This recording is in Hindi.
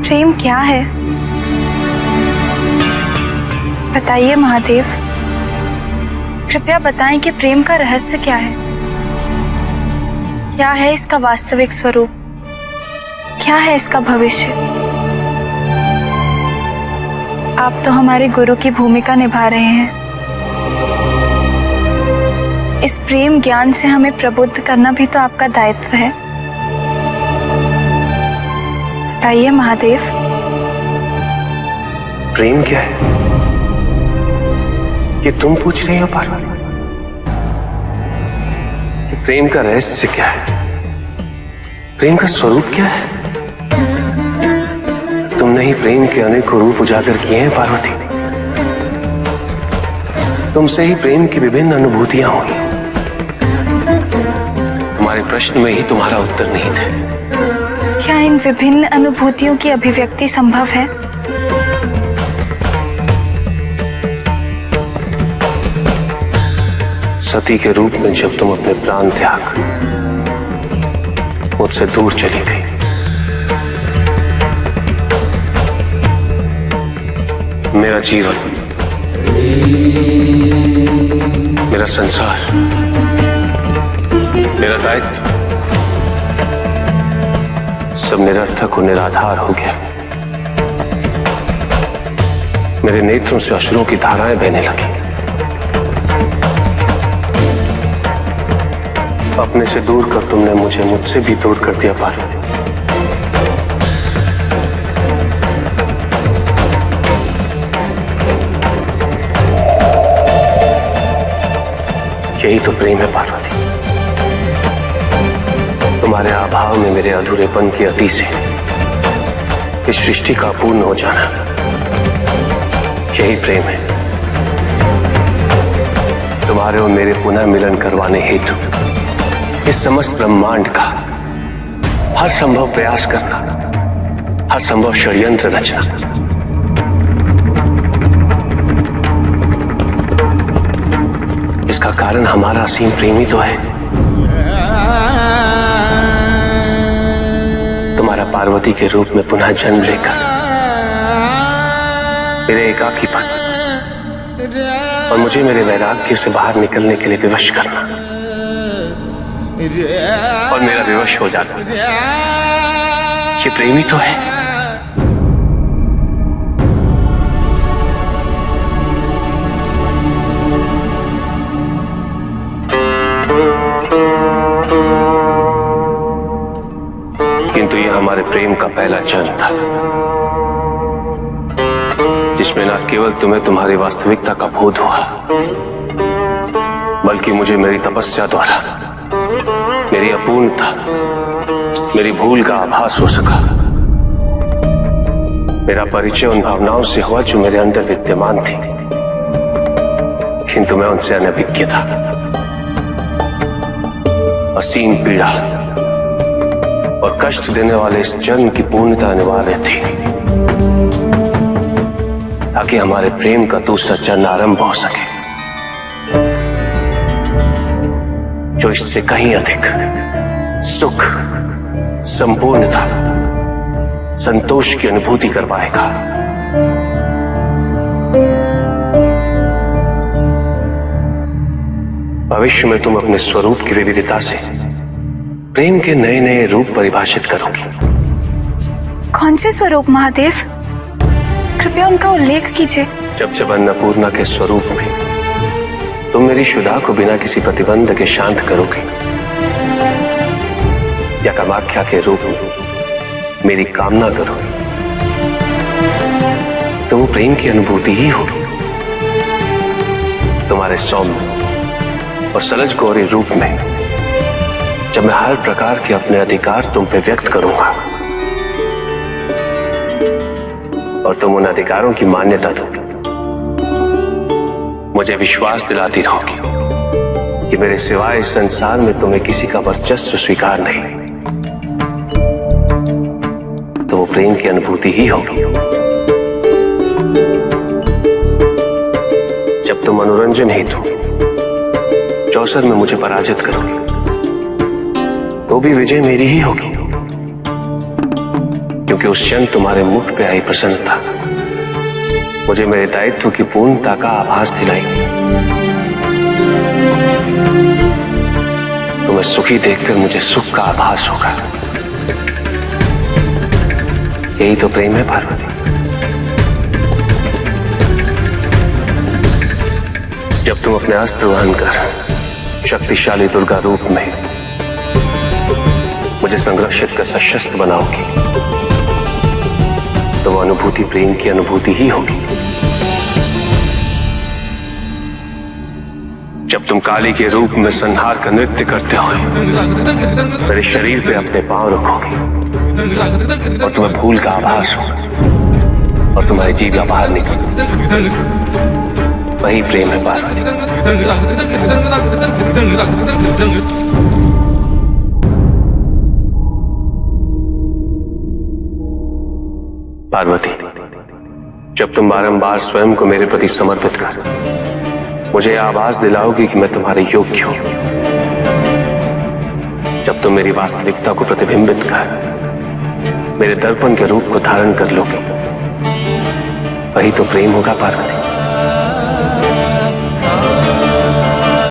प्रेम क्या है? बताइए महादेव, कृपया बताएं कि प्रेम का रहस्य क्या है? क्या है इसका वास्तविक स्वरूप? क्या है इसका भविष्य? आप तो हमारे गुरु की भूमिका निभा रहे हैं। इस प्रेम ज्ञान से हमें प्रबुद्ध करना भी तो आपका दायित्व है। बताइए महादेव। प्रेम क्या है ये तुम पूछ रही हो पार्वती? कि प्रेम का रहस्य क्या है? प्रेम का स्वरूप क्या है? तुमने ही प्रेम के अनेकों रूप उजागर किए हैं पार्वती। तुमसे ही प्रेम की विभिन्न अनुभूतियां हुई। तुम्हारे प्रश्न में ही तुम्हारा उत्तर निहित है। क्या इन विभिन्न अनुभूतियों की अभिव्यक्ति संभव है? सती के रूप में जब तुम अपने प्राण त्याग मुझसे दूर चली गई, मेरा जीवन, मेरा संसार, मेरा दायित्व सब निरर्थक और निराधार हो गया। मेरे नेत्रों से अश्रुओं की धाराएं बहने लगी। अपने से दूर कर तुमने मुझे मुझसे भी दूर कर दिया पार्वती। यही तो प्रेम है पार्वती। तुम्हारे अभाव में मेरे अधूरेपन की अति से इस सृष्टि का अपूर्ण हो जाना, यही प्रेम है। तुम्हारे और मेरे पुनः मिलन करवाने हेतु इस समस्त ब्रह्मांड का हर संभव प्रयास करना, हर संभव षड्यंत्र रचना। इसका कारण हमारा असीम प्रेम ही तो है। तुम्हारा पार्वती के रूप में पुनः जन्म लेकर मेरे एकाकीपन और मुझे मेरे वैराग्य से बाहर निकलने के लिए विवश करना और मेरा विवश हो जाना, ये प्रेम ही तो है। किंतु यह हमारे प्रेम का पहला जन्म था, जिसमें न केवल तुम्हें तुम्हारी वास्तविकता का बोध हुआ, बल्कि मुझे मेरी तपस्या द्वारा मेरी अपूर्णता, मेरी भूल का आभास हो सका। मेरा परिचय उन भावनाओं से हुआ जो मेरे अंदर विद्यमान थी, किंतु मैं उनसे अनभिज्ञ था। असीम पीड़ा और कष्ट देने वाले इस जन्म की पूर्णता अनिवार्य थी, ताकि हमारे प्रेम का दूसरा जन्म आरंभ हो सके, जो इससे कहीं अधिक सुख, संपूर्णता, संतोष की अनुभूति करवाएगा। भविष्य में तुम अपने स्वरूप की विविधता से प्रेम के नए नए रूप परिभाषित करोगी। कौन से स्वरूप महादेव? कृपया उनका उल्लेख कीजिए। जब जब अन्नपूर्णा के स्वरूप में तुम मेरी शुदा को बिना किसी प्रतिबंध के शांत करोगे, या कामाख्या के रूप में मेरी कामना करोगे, तो वो प्रेम की अनुभूति ही होगी। तुम्हारे सौम्य और सलज गौरी रूप में जब मैं हर प्रकार के अपने अधिकार तुम पे व्यक्त करूंगा और तुम उन अधिकारों की मान्यता दोगे, मुझे विश्वास दिलाती रहोगी कि मेरे सिवाय इस संसार में तुम्हें किसी का वर्चस्व स्वीकार नहीं, तो वो प्रेम की अनुभूति ही होगी। जब तुम मनोरंजन हेतु चौसर में मुझे पराजित करोगे, तो भी विजय मेरी ही होगी। क्योंकि उस क्षण तुम्हारे मुख पे आई प्रसन्नता मुझे मेरे दायित्व की पूर्णता का आभास दिलाएगी। तुम्हें सुखी देखकर मुझे सुख का आभास होगा। यही तो प्रेम है पार्वती। जब तुम अपने अस्त्र वहन कर शक्तिशाली दुर्गा रूप में मुझे संरक्षित कर सशस्त्र बनाओगी तो वो अनुभूति प्रेम की अनुभूति ही होगी। जब तुम काली के रूप में संहार का नृत्य करते हुए मेरे शरीर पे अपने पांव रखोगे और तुम्हें भूल का आभास होगा और तुम्हारी जीवा बाहर निकल, वही प्रेम है पार्वती। पार्वती, जब तुम बारंबार स्वयं को मेरे प्रति समर्पित कर मुझे आभास दिलाओगी कि मैं तुम्हारे योग्य हूं, जब तुम मेरी वास्तविकता को प्रतिबिंबित कर मेरे दर्पण के रूप को धारण कर लोगे, वही तो प्रेम होगा पार्वती।